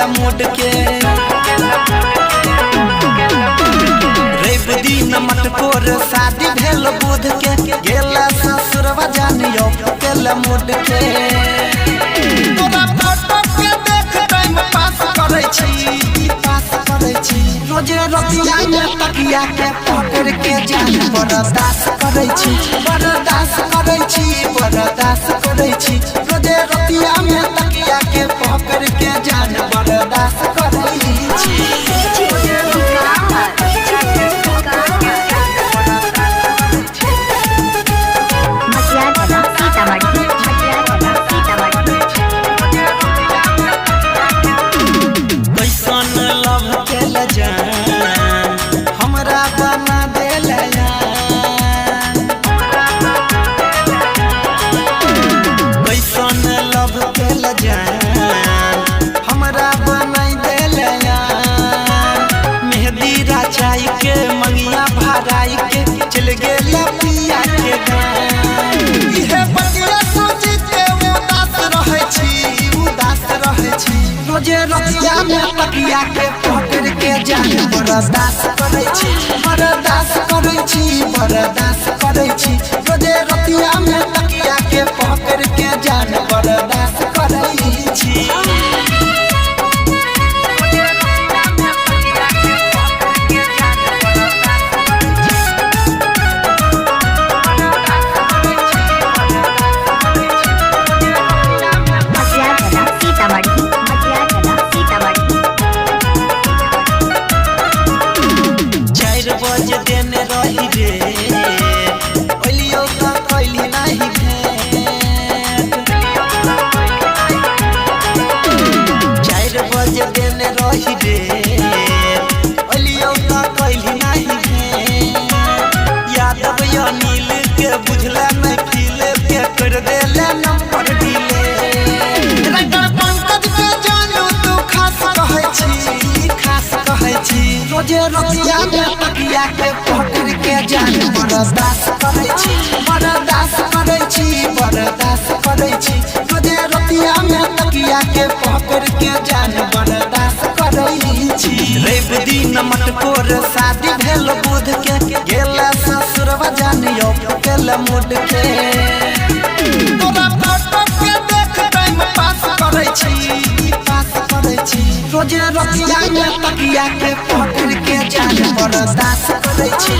mood के रवि दिन मटकोर शादी भेल बुध के गेला ससुरवा जानियो केला मुड के तोरा फोटो के देख टाइम पास करै छी रोजे रतिया में तकिया के पकड़ के जान बर्दाश्त करै छी रोजे रतिया में तकिया के पकड़ के जान बर्दाश्त करै छी हमरा बना देला कैसन लव केला हमरा बनाई देला मेहंदी रचाई के मंगिया भराई के चल गेला पिया के इहे बतिया सोची के उदास रहै छी रोजे रतिया में तकिया के पकड़ के जान बर्दाश्त करै छी रोजे रतिया में तकिया के पकड़ के जान बर्दाश्त करै छी बजे देने रही रे ओलियो का कैली नहीं भेंट 4 बजे देने रही रे ओलियो का कैली नहीं भेंट यादव या नील के बुझला नहीं फील के कर देले नंबर दिले रंगल पंकज के जानू तू खास कहै छी रोजे रतिया में तकिया के पकड़ के जान बर्दाश्त करै छी रोजे रतिया में तकिया के पकड़ के जान बर्दाश्त करै छी रवि दिन मटकोर शादी भेल बुध के गेला ससुरवा जानियो केला मुड के तोरा फोटो के देख टाइम पास करै छी रोजे रतिया में तकिया के पकड़ के जान बर्दाश्त करै छी